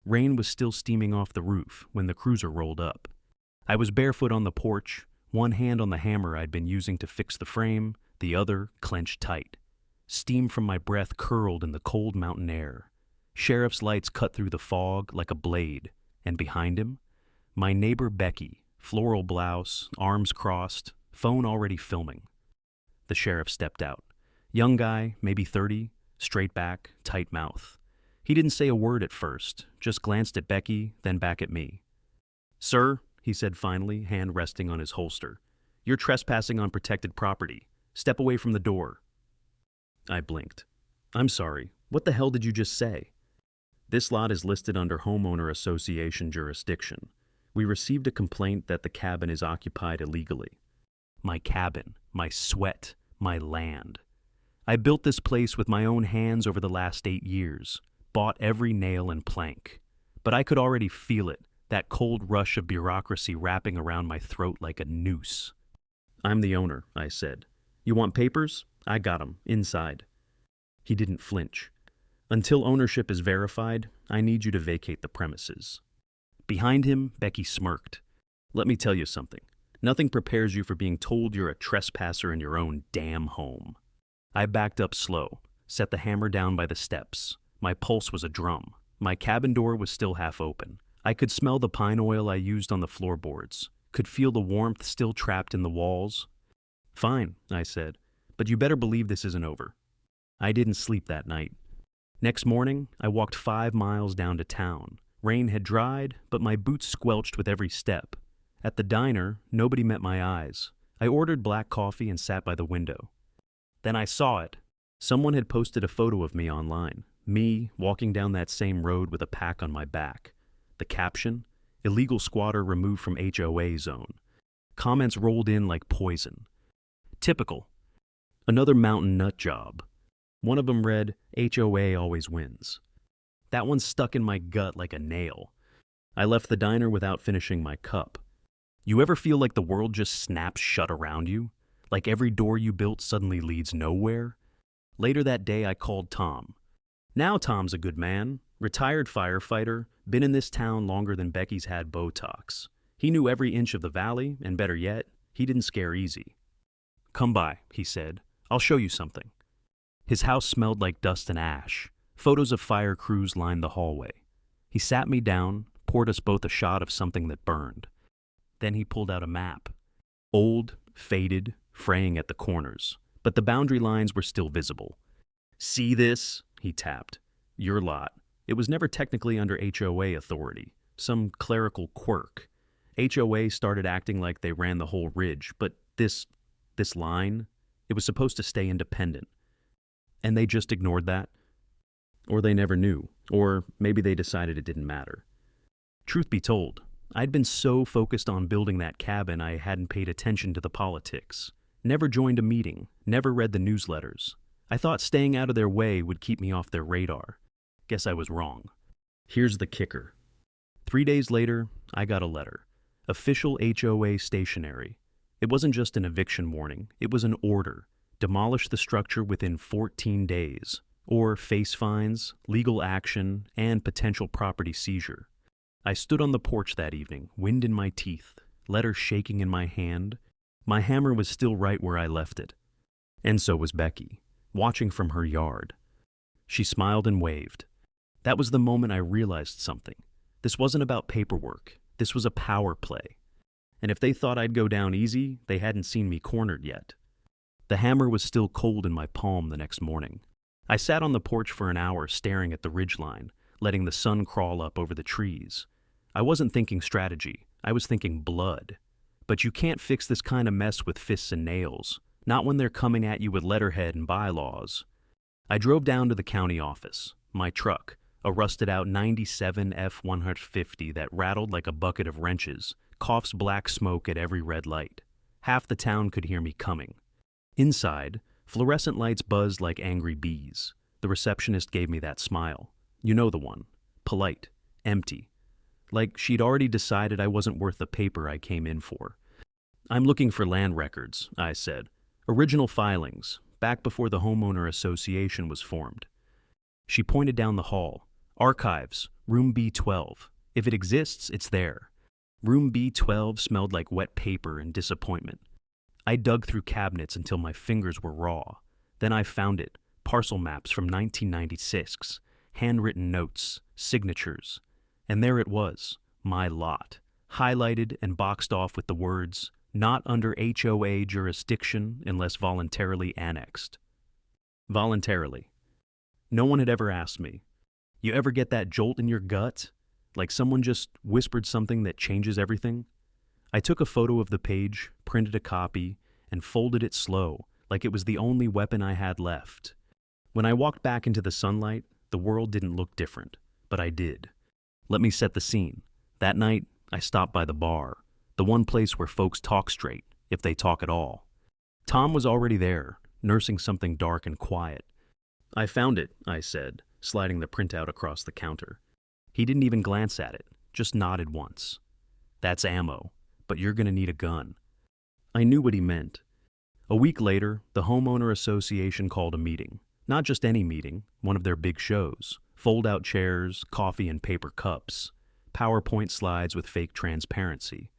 Rain was still steaming off the roof when the cruiser rolled up. I was barefoot on the porch, one hand on the hammer I'd been using to fix the frame, the other clenched tight. Steam from my breath curled in the cold mountain air. Sheriff's lights cut through the fog like a blade, and behind him, my neighbor Becky, floral blouse, arms crossed, phone already filming. The sheriff stepped out. Young guy, maybe 30, straight back, tight mouth. He didn't say a word at first, just glanced at Becky, then back at me. "Sir," he said finally, hand resting on his holster, "you're trespassing on protected property. Step away from the door." I blinked. "I'm sorry. What the hell did you just say?" "This lot is listed under homeowner association jurisdiction. We received a complaint that the cabin is occupied illegally." My cabin, my sweat, my land. I built this place with my own hands over the last 8 years, bought every nail and plank. But I could already feel it, that cold rush of bureaucracy wrapping around my throat like a noose. "I'm the owner," I said. "You want papers? I got 'em, inside." He didn't flinch. "Until ownership is verified, I need you to vacate the premises." Behind him, Becky smirked. "Let me tell you something. Nothing prepares you for being told you're a trespasser in your own damn home." I backed up slow, set the hammer down by the steps. My pulse was a drum. My cabin door was still half open. I could smell the pine oil I used on the floorboards, could feel the warmth still trapped in the walls. "Fine," I said, "but you better believe this isn't over." I didn't sleep that night. Next morning, I walked 5 miles down to town. Rain had dried, but my boots squelched with every step. At the diner, nobody met my eyes. I ordered black coffee and sat by the window. Then I saw it. Someone had posted a photo of me online. Me, walking down that same road with a pack on my back. The caption, "Illegal squatter removed from HOA zone." Comments rolled in like poison. Typical. Another mountain nut job. One of them read, "HOA always wins." That one stuck in my gut like a nail. I left the diner without finishing my cup. You ever feel like the world just snaps shut around you? Like every door you built suddenly leads nowhere? Later that day, I called Tom. Now Tom's a good man, retired firefighter, been in this town longer than Becky's had Botox. He knew every inch of the valley, and better yet, he didn't scare easy. "Come by," he said. "I'll show you something." His house smelled like dust and ash. Photos of fire crews lined the hallway. He sat me down, poured us both a shot of something that burned. Then he pulled out a map. Old, faded, fraying at the corners, but the boundary lines were still visible. "See this?" he tapped. "Your lot. It was never technically under HOA authority. Some clerical quirk. HOA started acting like they ran the whole ridge, but this line, it was supposed to stay independent. And they just ignored that. Or they never knew. Or maybe they decided it didn't matter. Truth be told, I'd been so focused on building that cabin I hadn't paid attention to the politics. Never joined a meeting, never read the newsletters. I thought staying out of their way would keep me off their radar. Guess I was wrong. Here's the kicker. 3 days later, I got a letter. Official HOA stationery. It wasn't just an eviction warning, it was an order. Demolish the structure within 14 days, or face fines, legal action, and potential property seizure. I stood on the porch that evening, wind in my teeth, letter shaking in my hand. My hammer was still right where I left it. And so was Becky, watching from her yard. She smiled and waved. That was the moment I realized something. This wasn't about paperwork. This was a power play. And if they thought I'd go down easy, they hadn't seen me cornered yet. The hammer was still cold in my palm the next morning. I sat on the porch for an hour staring at the ridgeline, letting the sun crawl up over the trees. I wasn't thinking strategy. I was thinking blood. But you can't fix this kind of mess with fists and nails, not when they're coming at you with letterhead and bylaws. I drove down to the county office. My truck, a rusted-out 97 F-150 that rattled like a bucket of wrenches, coughs black smoke at every red light. Half the town could hear me coming. Inside, fluorescent lights buzzed like angry bees. The receptionist gave me that smile. You know the one. Polite. Empty. Like she'd already decided I wasn't worth the paper I came in for. "I'm looking for land records," I said. "Original filings, back before the homeowner association was formed." She pointed down the hall. "Archives, Room B12. If it exists, it's there. Room B12 smelled like wet paper and disappointment. I dug through cabinets until my fingers were raw. Then I found it. Parcel maps from 1996. Handwritten notes. Signatures. And there it was. My lot. Highlighted and boxed off with the words, "Not under HOA jurisdiction unless voluntarily annexed." Voluntarily. No one had ever asked me. You ever get that jolt in your gut? Like someone just whispered something that changes everything? I took a photo of the page, printed a copy, and folded it slow, like it was the only weapon I had left. When I walked back into the sunlight, the world didn't look different, but I did. Let me set the scene. That night, I stopped by the bar, the one place where folks talk straight, if they talk at all. Tom was already there, nursing something dark and quiet. "I found it," I said, sliding the printout across the counter. He didn't even glance at it, just nodded once. "That's ammo, but you're gonna need a gun." I knew what he meant. A week later, the homeowner association called a meeting. Not just any meeting, one of their big shows. Fold-out chairs, coffee and paper cups, PowerPoint slides with fake transparency.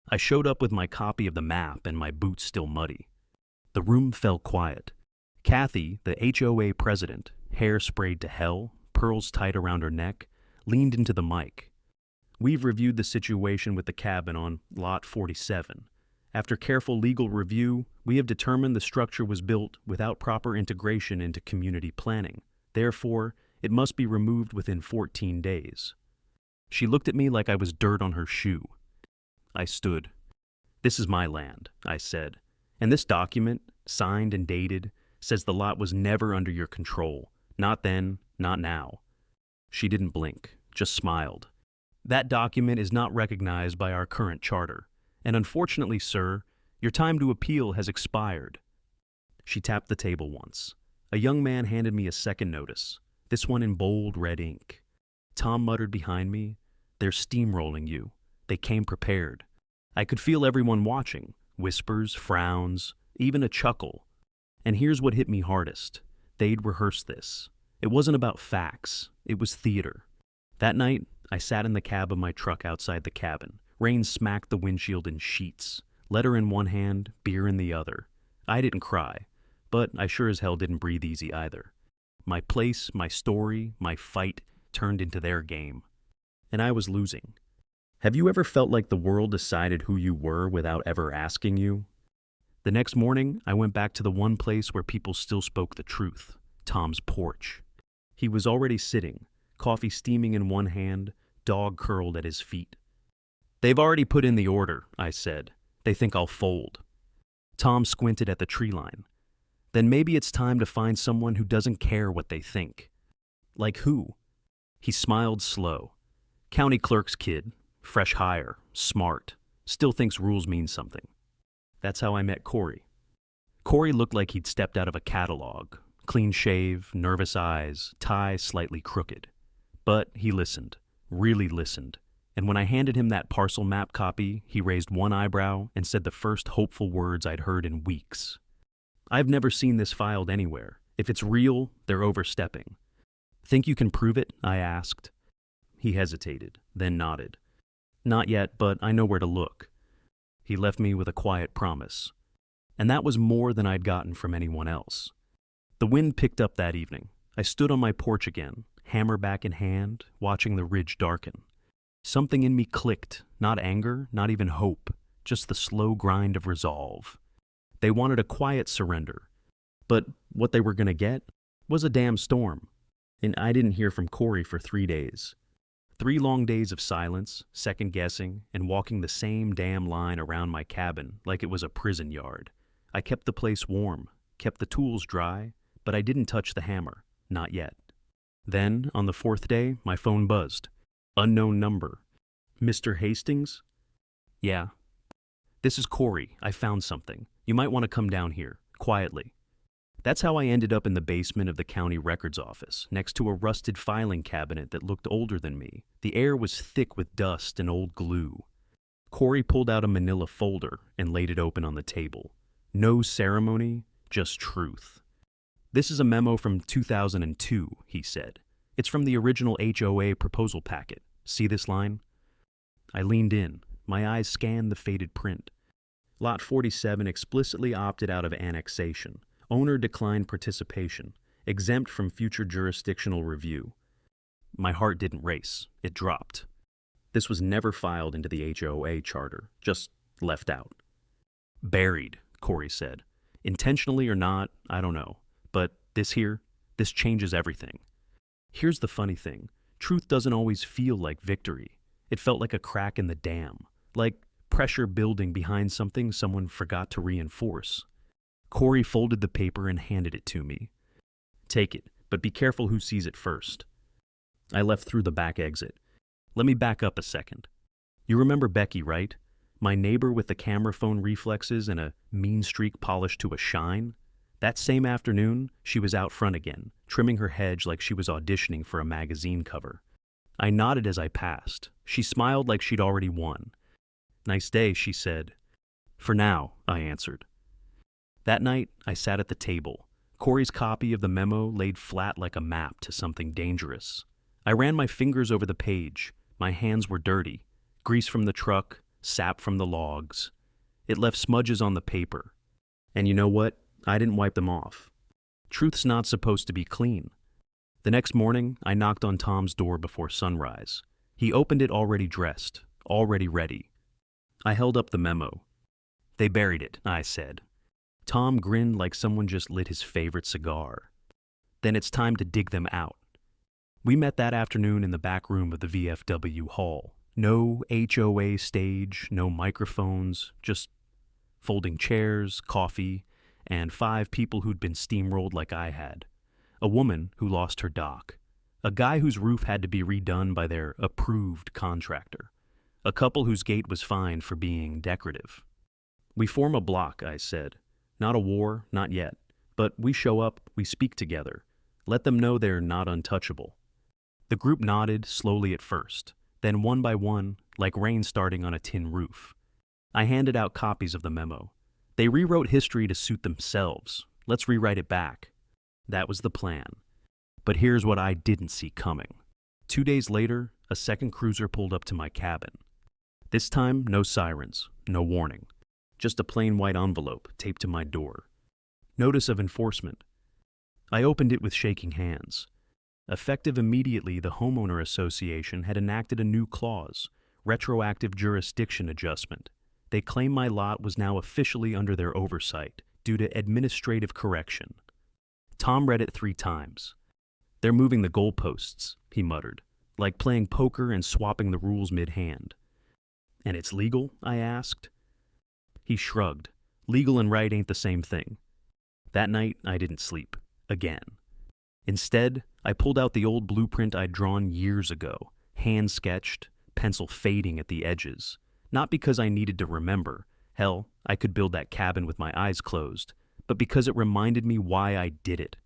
I showed up with my copy of the map and my boots still muddy. The room fell quiet. Kathy, the HOA president, hair sprayed to hell, pearls tight around her neck, leaned into the mic. "We've reviewed the situation with the cabin on Lot 47. After careful legal review, we have determined the structure was built without proper integration into community planning. Therefore, it must be removed within 14 days. She looked at me like I was dirt on her shoe. I stood. "This is my land," I said, "and this document, signed and dated, says the lot was never under your control. Not then, not now." She didn't blink, just smiled. "That document is not recognized by our current charter, and unfortunately, sir, your time to appeal has expired." She tapped the table once. A young man handed me a second notice, this one in bold red ink. Tom muttered behind me, "They're steamrolling you. They came prepared." I could feel everyone watching, whispers, frowns, even a chuckle. And here's what hit me hardest. They'd rehearsed this. It wasn't about facts. It was theater. That night, I sat in the cab of my truck outside the cabin. Rain smacked the windshield in sheets. Letter in one hand, beer in the other. I didn't cry, but I sure as hell didn't breathe easy either. My place, my story, my fight turned into their game. And I was losing. Have you ever felt like the world decided who you were without ever asking you? The next morning, I went back to the one place where people still spoke the truth, Tom's porch. He was already sitting, coffee steaming in one hand, dog curled at his feet. "They've already put in the order," I said. "They think I'll fold." Tom squinted at the tree line. "Then maybe it's time to find someone who doesn't care what they think." "Like who?" He smiled slow. "County clerk's kid, fresh hire, smart, still thinks rules mean something." That's how I met Corey. Corey looked like he'd stepped out of a catalog. Clean shave, nervous eyes, tie slightly crooked. But he listened, really listened. And when I handed him that parcel map copy, he raised one eyebrow and said the first hopeful words I'd heard in weeks. "I've never seen this filed anywhere. If it's real, they're overstepping." "Think you can prove it?" I asked. He hesitated, then nodded. "Not yet, but I know where to look." He left me with a quiet promise. And that was more than I'd gotten from anyone else. The wind picked up that evening. I stood on my porch again, hammer back in hand, watching the ridge darken. Something in me clicked, not anger, not even hope, just the slow grind of resolve. They wanted a quiet surrender, but what they were going to get was a damn storm. And I didn't hear from Corey for 3 days. 3 long days of silence, second-guessing, and walking the same damn line around my cabin like it was a prison yard. I kept the place warm, kept the tools dry, but I didn't touch the hammer, not yet. Then, on the 4th day, my phone buzzed. Unknown number. "Mr. Hastings?" "Yeah." "This is Corey. I found something. You might want to come down here, quietly." That's how I ended up in the basement of the county records office, next to a rusted filing cabinet that looked older than me. The air was thick with dust and old glue. Corey pulled out a manila folder and laid it open on the table. No ceremony, just truth. "This is a memo from 2002, he said. It's from the original HOA proposal packet. See this line? I leaned in. My eyes scanned the faded print. Lot 47 explicitly opted out of annexation. Owner declined participation. Exempt from future jurisdictional review. My heart didn't race. It dropped. This was never filed into the HOA charter, just left out. Buried, Corey said. Intentionally or not, I don't know. But this changes everything. Here's the funny thing. Truth doesn't always feel like victory. It felt like a crack in the dam, like pressure building behind something someone forgot to reinforce. Corey folded the paper and handed it to me. Take it, but be careful who sees it first. I left through the back exit. Let me back up a second. You remember Becky, right? My neighbor with the camera phone reflexes and a mean streak polished to a shine? That same afternoon, she was out front again, trimming her hedge like she was auditioning for a magazine cover. I nodded as I passed. She smiled like she'd already won. Nice day, she said. For now, I answered. That night, I sat at the table. Corey's copy of the memo laid flat like a map to something dangerous. I ran my fingers over the page. My hands were dirty. Grease from the truck, sap from the logs. It left smudges on the paper. And you know what? I didn't wipe them off. Truth's not supposed to be clean. The next morning, I knocked on Tom's door before sunrise. He opened it already dressed, already ready. I held up the memo. They buried it, I said. Tom grinned like someone just lit his favorite cigar. Then it's time to dig them out. We met that afternoon in the back room of the VFW hall. No HOA stage, no microphones, just folding chairs, coffee, and 5 people who'd been steamrolled like I had. A woman who lost her dock. A guy whose roof had to be redone by their approved contractor. A couple whose gate was fined for being decorative. We form a block, I said. Not a war, not yet. But we show up, we speak together. Let them know they're not untouchable. The group nodded slowly at first, then one by one, like rain starting on a tin roof. I handed out copies of the memo. They rewrote history to suit themselves. Let's rewrite it back. That was the plan. But here's what I didn't see coming. 2 days later, a second cruiser pulled up to my cabin. This time, no sirens, no warning. Just a plain white envelope taped to my door. Notice of enforcement. I opened it with shaking hands. Effective immediately, the Homeowner Association had enacted a new clause, retroactive jurisdiction adjustment. They claim my lot was now officially under their oversight due to administrative correction. Tom read it 3 times. They're moving the goalposts, he muttered, like playing poker and swapping the rules mid-hand. And it's legal? I asked. He shrugged. Legal and right ain't the same thing. That night, I didn't sleep. Again. Instead, I pulled out the old blueprint I'd drawn years ago, hand-sketched, pencil fading at the edges. Not because I needed to remember. Hell, I could build that cabin with my eyes closed. But because it reminded me why I did it.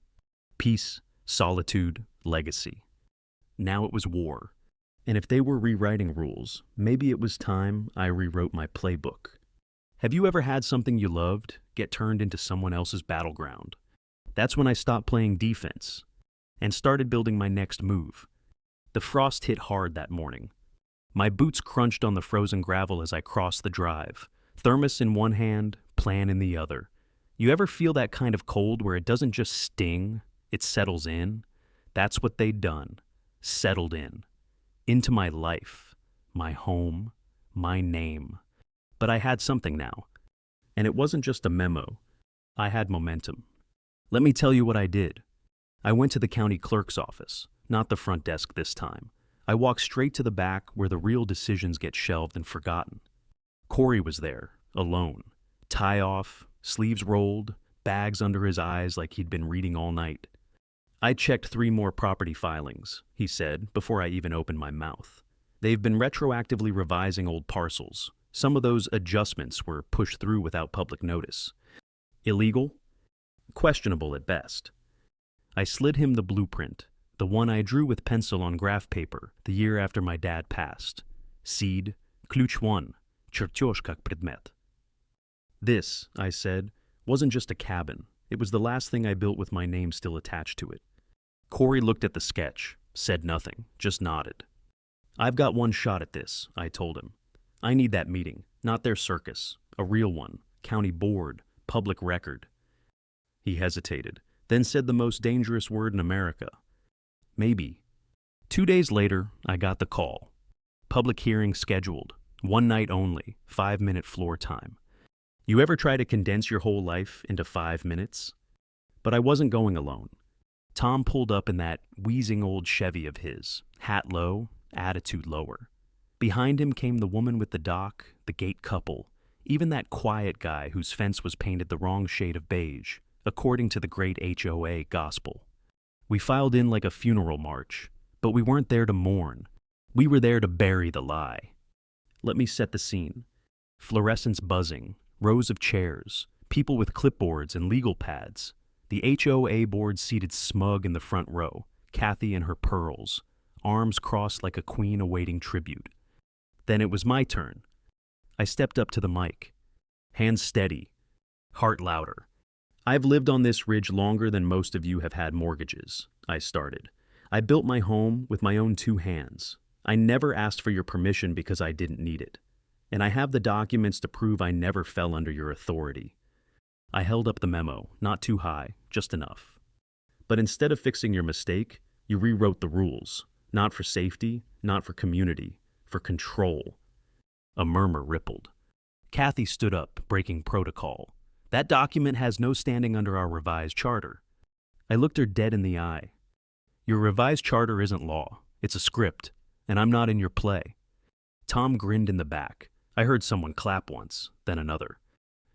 Peace, solitude, legacy. Now it was war. And if they were rewriting rules, maybe it was time I rewrote my playbook. Have you ever had something you loved get turned into someone else's battleground? That's when I stopped playing defense and started building my next move. The frost hit hard that morning. My boots crunched on the frozen gravel as I crossed the drive, thermos in one hand, plan in the other. You ever feel that kind of cold where it doesn't just sting, it settles in? That's what they'd done. Settled in. Into my life, my home, my name. But I had something now. And it wasn't just a memo. I had momentum. Let me tell you what I did. I went to the county clerk's office, not the front desk this time. I walked straight to the back where the real decisions get shelved and forgotten. Corey was there, alone. Tie off, sleeves rolled, bags under his eyes like he'd been reading all night. I checked 3 more property filings, he said, before I even opened my mouth. They've been retroactively revising old parcels. Some of those adjustments were pushed through without public notice. Illegal? Questionable at best. I slid him the blueprint, the one I drew with pencil on graph paper the year after my dad passed. Seed, Ключ 1, Чертеж как предмет. This, I said, wasn't just a cabin. It was the last thing I built with my name still attached to it. Corey looked at the sketch. Said nothing, just nodded. I've got one shot at this, I told him. I need that meeting, not their circus. A real one, county board, public record. He hesitated, then said the most dangerous word in America. Maybe. 2 days later, I got the call. Public hearing scheduled, one night only, 5-minute floor time. You ever try to condense your whole life into 5 minutes? But I wasn't going alone. Tom pulled up in that wheezing old Chevy of his, hat low, attitude lower. Behind him came the woman with the dock, the gate couple, even that quiet guy whose fence was painted the wrong shade of beige, according to the great HOA gospel. We filed in like a funeral march, but we weren't there to mourn. We were there to bury the lie. Let me set the scene. Fluorescents buzzing, rows of chairs, people with clipboards and legal pads. The HOA board seated smug in the front row, Kathy in her pearls, arms crossed like a queen awaiting tribute. Then it was my turn. I stepped up to the mic. Hands steady, heart louder. I've lived on this ridge longer than most of you have had mortgages, I started. I built my home with my own 2 hands. I never asked for your permission because I didn't need it. And I have the documents to prove I never fell under your authority. I held up the memo, not too high, just enough. But instead of fixing your mistake, you rewrote the rules. Not for safety, not for community, for control. A murmur rippled. Kathy stood up, breaking protocol. That document has no standing under our revised charter. I looked her dead in the eye. Your revised charter isn't law. It's a script, and I'm not in your play. Tom grinned in the back. I heard someone clap once, then another.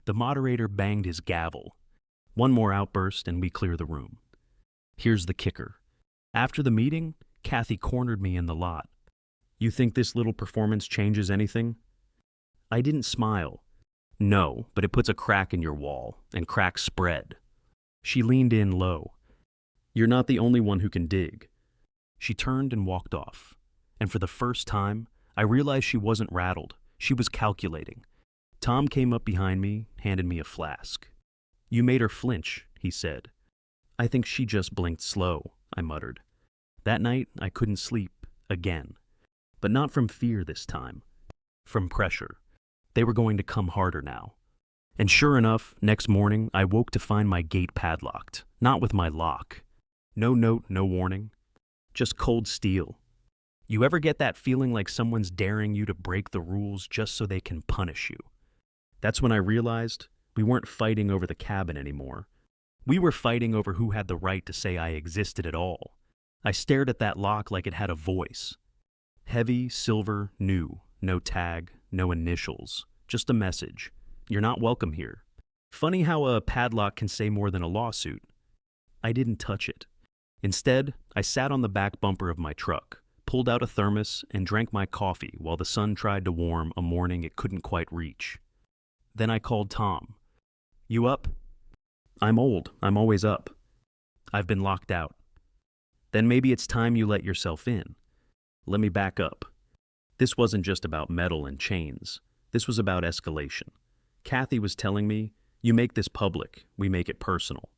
The moderator banged his gavel. One more outburst and we clear the room. Here's the kicker. After the meeting, Kathy cornered me in the lot. You think this little performance changes anything? I didn't smile. No, but it puts a crack in your wall, and cracks spread. She leaned in low. You're not the only one who can dig. She turned and walked off. And for the first time, I realized she wasn't rattled. She was calculating. Tom came up behind me, handed me a flask. You made her flinch, he said. I think she just blinked slow, I muttered. That night, I couldn't sleep, again. But not from fear this time. From pressure. They were going to come harder now. And sure enough, next morning, I woke to find my gate padlocked, not with my lock. No note, no warning. Just cold steel. You ever get that feeling like someone's daring you to break the rules just so they can punish you? That's when I realized we weren't fighting over the cabin anymore. We were fighting over who had the right to say I existed at all. I stared at that lock like it had a voice. Heavy, silver, new, no tag, no initials, just a message. You're not welcome here. Funny how a padlock can say more than a lawsuit. I didn't touch it. Instead, I sat on the back bumper of my truck, pulled out a thermos, and drank my coffee while the sun tried to warm a morning it couldn't quite reach. Then I called Tom. You up? I'm old. I'm always up. I've been locked out. Then maybe it's time you let yourself in. Let me back up. This wasn't just about metal and chains. This was about escalation. Kathy was telling me, you make this public, we make it personal.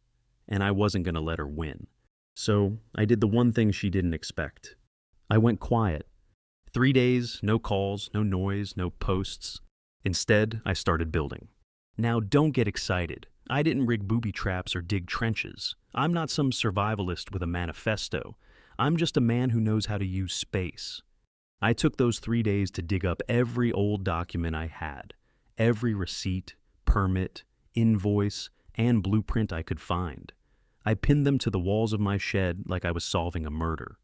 And I wasn't going to let her win. So I did the one thing she didn't expect. I went quiet. 3 days, no calls, no noise, no posts. Instead, I started building. Now, don't get excited. I didn't rig booby traps or dig trenches. I'm not some survivalist with a manifesto. I'm just a man who knows how to use space. I took those 3 days to dig up every old document I had, every receipt, permit, invoice, and blueprint I could find. I pinned them to the walls of my shed like I was solving a murder.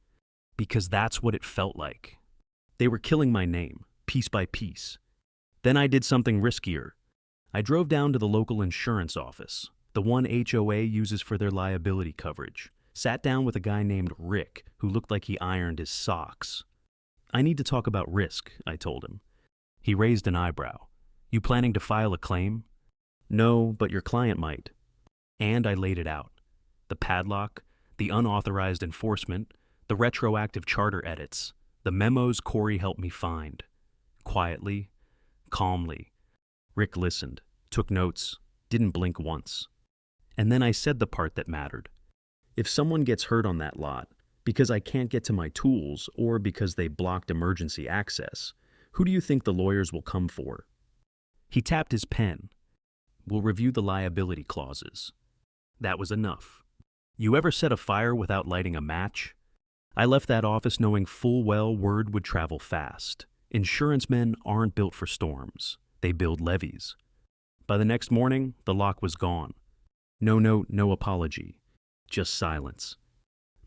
Because that's what it felt like. They were killing my name, piece by piece. Then I did something riskier. I drove down to the local insurance office, the one HOA uses for their liability coverage, sat down with a guy named Rick who looked like he ironed his socks. I need to talk about risk, I told him. He raised an eyebrow. You planning to file a claim? No, but your client might. And I laid it out. The padlock, the unauthorized enforcement, the retroactive charter edits, the memos Corey helped me find. Quietly, calmly. Rick listened, took notes, didn't blink once. And then I said the part that mattered. If someone gets hurt on that lot, Because I can't get to my tools or because they blocked emergency access. Who do you think the lawyers will come for? He tapped his pen. We'll review the liability clauses. That was enough. You ever set a fire without lighting a match? I left that office knowing full well word would travel fast. Insurance men aren't built for storms. They build levees. By the next morning, the lock was gone. No note, no apology. Just silence.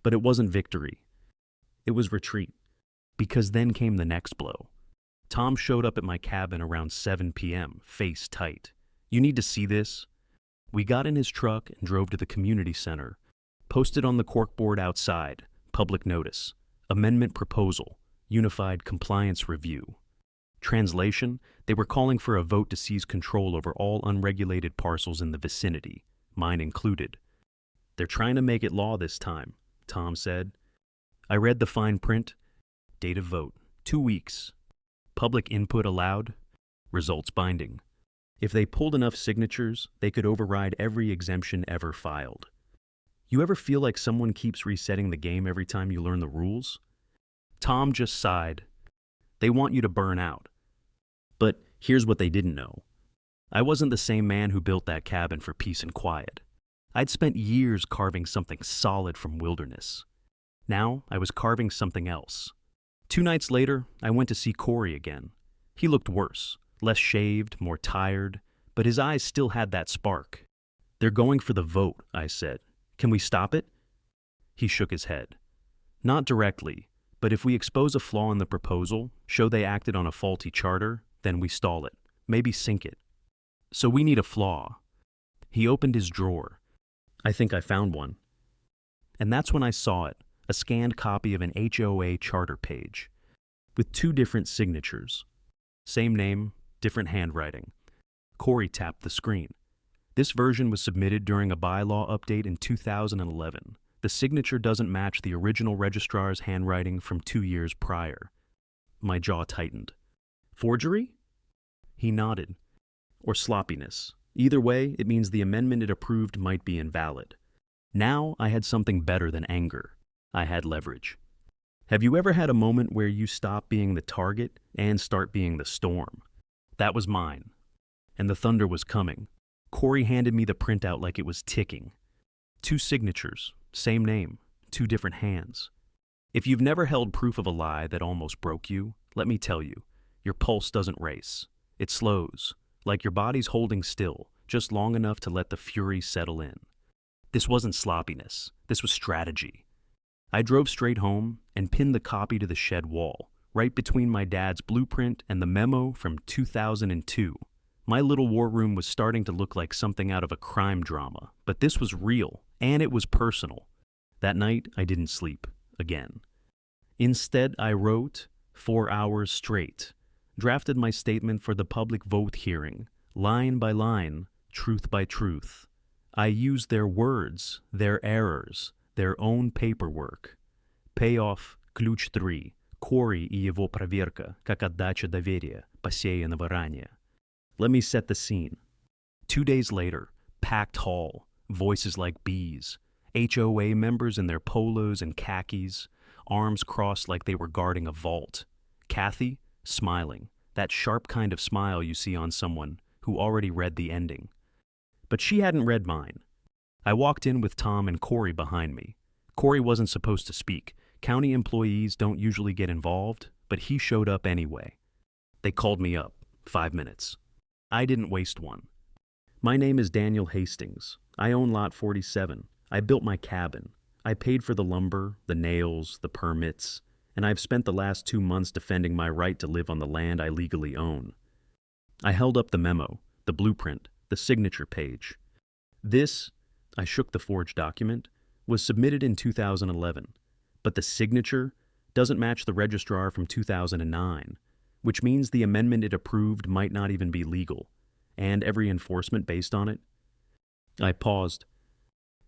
But it wasn't victory. It was retreat. Because then came the next blow. Tom showed up at my cabin around 7 p.m., face tight. You need to see this. We got in his truck and drove to the community center. Posted on the corkboard outside, public notice, amendment proposal, unified compliance review. Translation, they were calling for a vote to seize control over all unregulated parcels in the vicinity, mine included. They're trying to make it law this time, Tom said. I read the fine print. Date of vote, 2 weeks. Public input allowed, results binding. If they pulled enough signatures, they could override every exemption ever filed. You ever feel like someone keeps resetting the game every time you learn the rules? Tom just sighed. They want you to burn out. But here's what they didn't know. I wasn't the same man who built that cabin for peace and quiet. I'd spent years carving something solid from wilderness. Now I was carving something else. 2 nights later, I went to see Corey again. He looked worse, less shaved, more tired, but his eyes still had that spark. They're going for the vote, I said. Can we stop it? He shook his head. Not directly, but if we expose a flaw in the proposal, show they acted on a faulty charter, then we stall it, maybe sink it. So we need a flaw. He opened his drawer. I think I found one. And that's when I saw it, a scanned copy of an HOA charter page, with 2 different signatures. Same name, different handwriting. Corey tapped the screen. This version was submitted during a bylaw update in 2011. The signature doesn't match the original registrar's handwriting from 2 years prior. My jaw tightened. Forgery? He nodded. Or sloppiness. Either way, it means the amendment it approved might be invalid. Now I had something better than anger. I had leverage. Have you ever had a moment where you stop being the target and start being the storm? That was mine. And the thunder was coming. Corey handed me the printout like it was ticking. 2 signatures, same name, 2 different hands. If you've never held proof of a lie that almost broke you, let me tell you, your pulse doesn't race. It slows, like your body's holding still, just long enough to let the fury settle in. This wasn't sloppiness. This was strategy. I drove straight home and pinned the copy to the shed wall, right between my dad's blueprint and the memo from 2002. My little war room was starting to look like something out of a crime drama, but this was real, and it was personal. That night, I didn't sleep, again. Instead, I wrote 4 hours straight, drafted my statement for the public vote hearing, line by line, truth by truth. I used their words, their errors, their own paperwork. Payoff, ключ 3, Corey и его проверка, как отдача доверия, посеянного ранее. Let me set the scene. 2 days later, packed hall, voices like bees, HOA members in their polos and khakis, arms crossed like they were guarding a vault. Kathy, smiling, that sharp kind of smile you see on someone who already read the ending. But she hadn't read mine. I walked in with Tom and Corey behind me. Corey wasn't supposed to speak. County employees don't usually get involved, but he showed up anyway. They called me up, 5 minutes. I didn't waste one. My name is Daniel Hastings. I own Lot 47. I built my cabin. I paid for the lumber, the nails, the permits, and I've spent the last 2 months defending my right to live on the land I legally own. I held up the memo, the blueprint, the signature page. This, I shook the forged document, was submitted in 2011, but the signature doesn't match the registrar from 2009, which means the amendment it approved might not even be legal, and every enforcement based on it. I paused.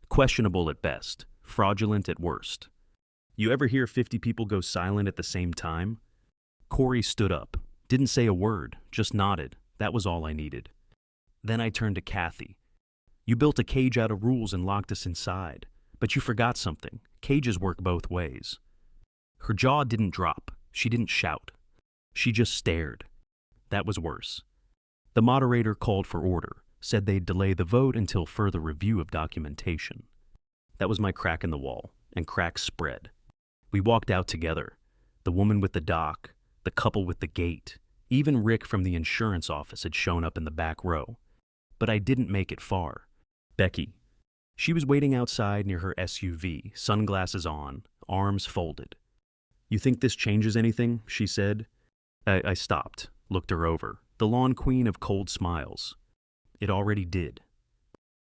Questionable at best, fraudulent at worst. You ever hear 50 people go silent at the same time? Corey stood up, didn't say a word, just nodded. That was all I needed. Then I turned to Kathy. You built a cage out of rules and locked us inside, But you forgot something. Cages work both ways. Her jaw didn't drop. She didn't shout. She just stared. That was worse. The moderator called for order, said they'd delay the vote until further review of documentation. That was my crack in the wall, and cracks spread. We walked out together. The woman with the dock, the couple with the gate, even Rick from the insurance office had shown up in the back row. But I didn't make it far. Becky. She was waiting outside near her SUV, sunglasses on, arms folded. "You think this changes anything?" she said. I stopped, looked her over, the lawn queen of cold smiles. It already did.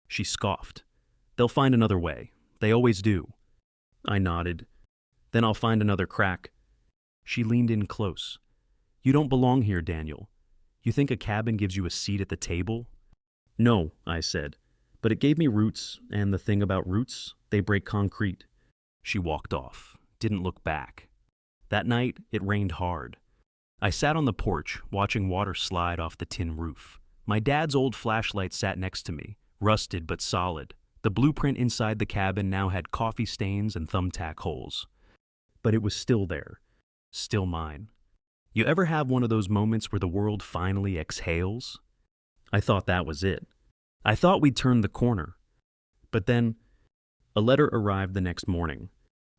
She scoffed. "They'll find another way. They always do." I nodded. "Then I'll find another crack." She leaned in close. "You don't belong here, Daniel. You think a cabin gives you a seat at the table?" "No," I said. "But it gave me roots, and the thing about roots, they break concrete." She walked off, didn't look back. That night, it rained hard. I sat on the porch, watching water slide off the tin roof. My dad's old flashlight sat next to me, rusted but solid. The blueprint inside the cabin now had coffee stains and thumbtack holes. But it was still there, still mine. You ever have one of those moments where the world finally exhales? I thought that was it. I thought we'd turned the corner. But then, a letter arrived the next morning,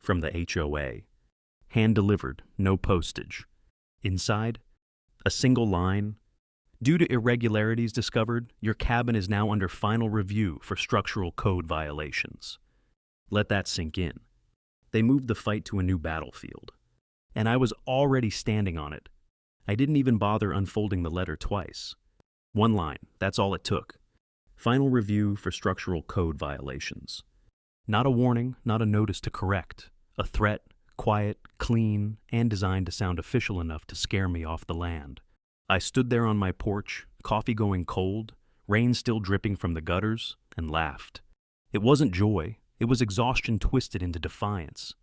from the HOA. Hand-delivered, no postage. Inside, a single line. "Due to irregularities discovered, your cabin is now under final review for structural code violations." Let that sink in. They moved the fight to a new battlefield. And I was already standing on it. I didn't even bother unfolding the letter twice. One line, that's all it took. Final review for structural code violations. Not a warning, not a notice to correct. A threat, quiet, clean, and designed to sound official enough to scare me off the land. I stood there on my porch, coffee going cold, rain still dripping from the gutters, and laughed. It wasn't joy, it was exhaustion twisted into defiance.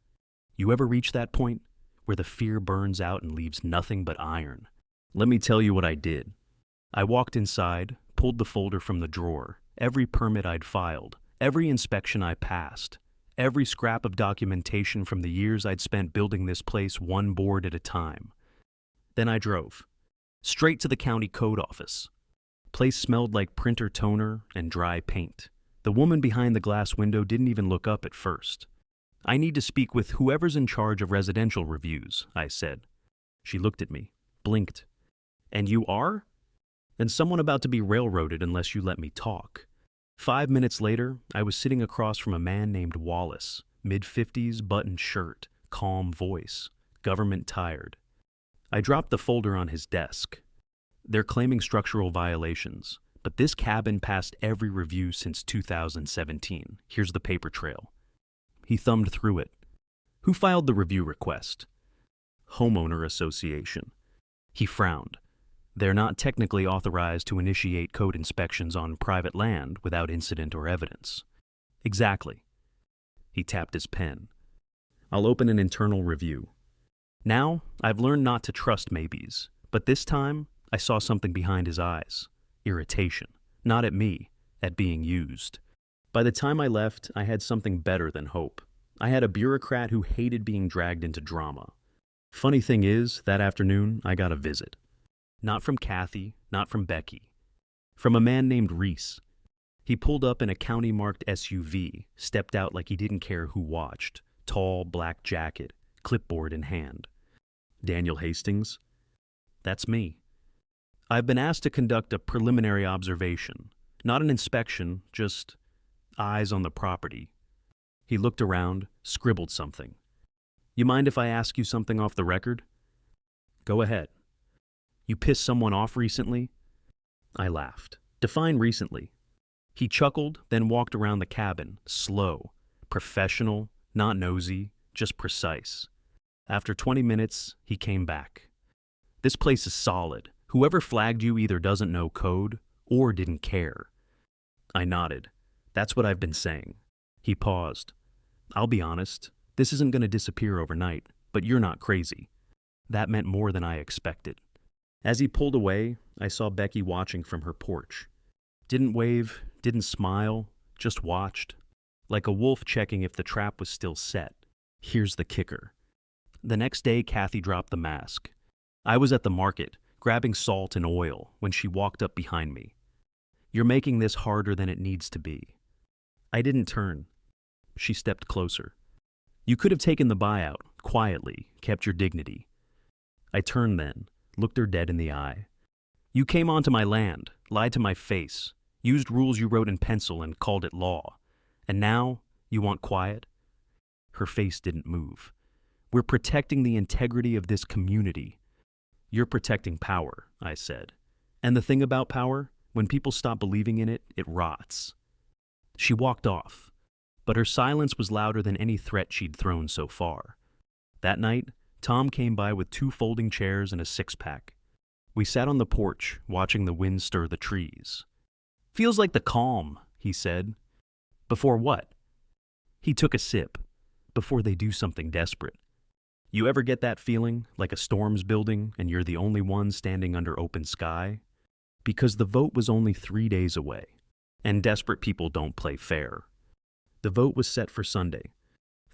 You ever reach that point, where the fear burns out and leaves nothing but iron? Let me tell you what I did. I walked inside, pulled the folder from the drawer, every permit I'd filed, every inspection I passed, every scrap of documentation from the years I'd spent building this place one board at a time. Then I drove. Straight to the county code office. Place smelled like printer toner and dry paint. The woman behind the glass window didn't even look up at first. "I need to speak with whoever's in charge of residential reviews," I said. She looked at me, blinked. "And you are?" "And someone about to be railroaded unless you let me talk." 5 minutes later, I was sitting across from a man named Wallace, mid-50s, buttoned shirt, calm voice, government tired. I dropped the folder on his desk. "They're claiming structural violations, but this cabin passed every review since 2017. Here's the paper trail." He thumbed through it. "Who filed the review request?" "Homeowner Association." He frowned. "They're not technically authorized to initiate code inspections on private land without incident or evidence." "Exactly." He tapped his pen. "I'll open an internal review." Now, I've learned not to trust maybes, but this time, I saw something behind his eyes. Irritation. Not at me, at being used. By the time I left, I had something better than hope. I had a bureaucrat who hated being dragged into drama. Funny thing is, that afternoon, I got a visit. Not from Kathy, not from Becky. From a man named Reese. He pulled up in a county-marked SUV, stepped out like he didn't care who watched. Tall, black jacket, clipboard in hand. "Daniel Hastings?" "That's me. I've been asked to conduct a preliminary observation. Not an inspection, just eyes on the property." He looked around, scribbled something. "You mind if I ask you something off the record?" "Go ahead." "You pissed someone off recently?" I laughed. "Define recently." He chuckled, then walked around the cabin, slow, professional, not nosy, just precise. After 20 minutes, he came back. "This place is solid. Whoever flagged you either doesn't know code or didn't care." I nodded. "That's what I've been saying." He paused. "I'll be honest, this isn't going to disappear overnight, but you're not crazy." That meant more than I expected. As he pulled away, I saw Becky watching from her porch. Didn't wave, didn't smile, just watched. like a wolf checking if the trap was still set. Here's the kicker. The next day, Kathy dropped the mask. I was at the market, grabbing salt and oil, when she walked up behind me. "You're making this harder than it needs to be." I didn't turn. She stepped closer. "You could have taken the buyout, quietly, kept your dignity." I turned then, looked her dead in the eye. "You came onto my land, lied to my face, used rules you wrote in pencil and called it law. And now, you want quiet?" Her face didn't move. "We're protecting the integrity of this community." "You're protecting power," I said. "And the thing about power, when people stop believing in it, it rots." She walked off, but her silence was louder than any threat she'd thrown so far. That night, Tom came by with 2 folding chairs and a 6-pack. We sat on the porch, watching the wind stir the trees. "Feels like the calm," he said. "Before what?" He took a sip. "Before they do something desperate. You ever get that feeling, like a storm's building and you're the only one standing under open sky? Because the vote was only 3 days away, and desperate people don't play fair. The vote was set for Sunday.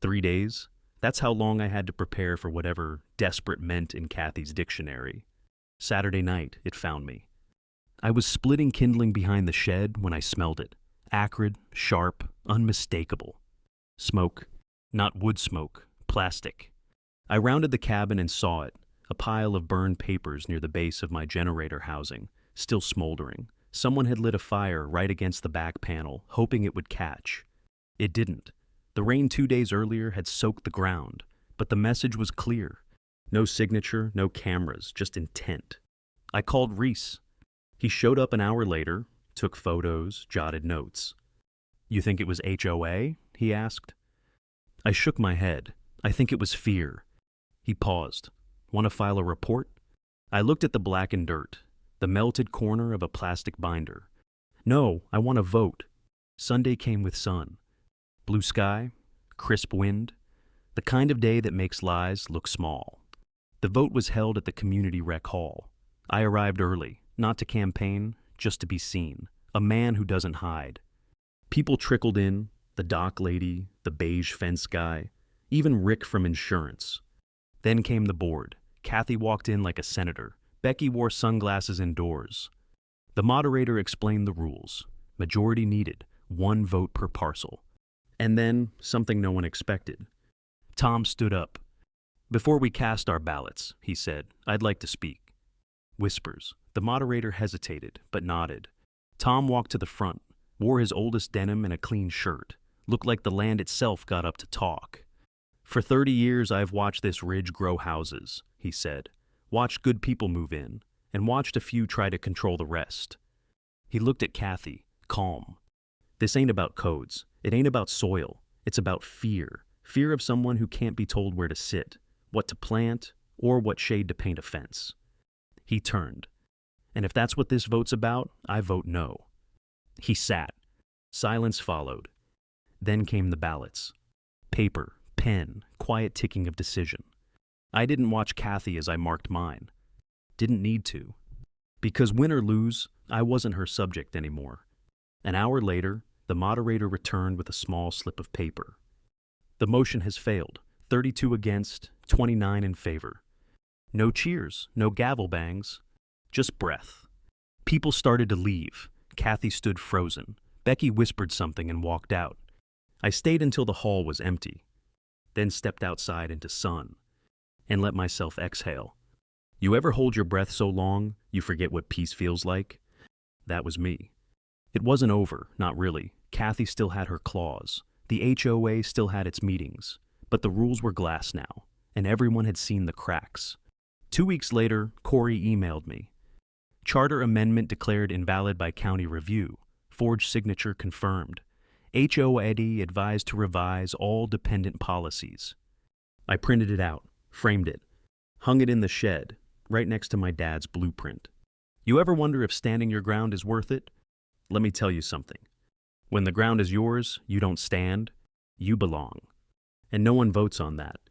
3 days? That's how long I had to prepare for whatever desperate meant in Kathy's dictionary. Saturday night, it found me. I was splitting kindling behind the shed when I smelled it. Acrid, sharp, unmistakable. Smoke. Not wood smoke. Plastic. I rounded the cabin and saw it, a pile of burned papers near the base of my generator housing, still smoldering. Someone had lit a fire right against the back panel, hoping it would catch. It didn't. The rain 2 days earlier had soaked the ground, but the message was clear. No signature, no cameras, just intent. I called Reese. He showed up an hour later, took photos, jotted notes. "You think it was HOA?" he asked. I shook my head. "I think it was fear." He paused. "Want to file a report?" I looked at the blackened dirt, the melted corner of a plastic binder. "No, I want to vote." Sunday came with sun. Blue sky, crisp wind, the kind of day that makes lies look small. The vote was held at the community rec hall. I arrived early, not to campaign, just to be seen, a man who doesn't hide. People trickled in, the dock lady, the beige fence guy, even Rick from insurance. Then came the board. Kathy walked in like a senator. Becky wore sunglasses indoors. The moderator explained the rules. Majority needed, 1 vote per parcel. And then, something no one expected. Tom stood up. "Before we cast our ballots," he said, "I'd like to speak." Whispers. The moderator hesitated, but nodded. Tom walked to the front, wore his oldest denim and a clean shirt. Looked like the land itself got up to talk. "For 30 years I've watched this ridge grow houses," he said. "Watched good people move in, and watched a few try to control the rest." He looked at Kathy, calm. "This ain't about codes. It ain't about soil. It's about fear. Fear of someone who can't be told where to sit, what to plant, or what shade to paint a fence." He turned. "And if that's what this vote's about, I vote no." He sat. Silence followed. Then came the ballots. Paper, pen, quiet ticking of decision. I didn't watch Kathy as I marked mine. Didn't need to. Because win or lose, I wasn't her subject anymore. An hour later, the moderator returned with a small slip of paper. "The motion has failed. 32 against, 29 in favor." No cheers, no gavel bangs, just breath. People started to leave. Kathy stood frozen. Becky whispered something and walked out. I stayed until the hall was empty, then stepped outside into sun and let myself exhale. You ever hold your breath so long you forget what peace feels like? That was me. It wasn't over, not really. Kathy still had her claws. The HOA still had its meetings. But the rules were glass now, and everyone had seen the cracks. 2 weeks later, Corey emailed me. Charter amendment declared invalid by county review. Forged signature confirmed. HOA advised to revise all dependent policies. I printed it out, framed it, hung it in the shed, right next to my dad's blueprint. You ever wonder if standing your ground is worth it? Let me tell you something. When the ground is yours, you don't stand, you belong. And no one votes on that.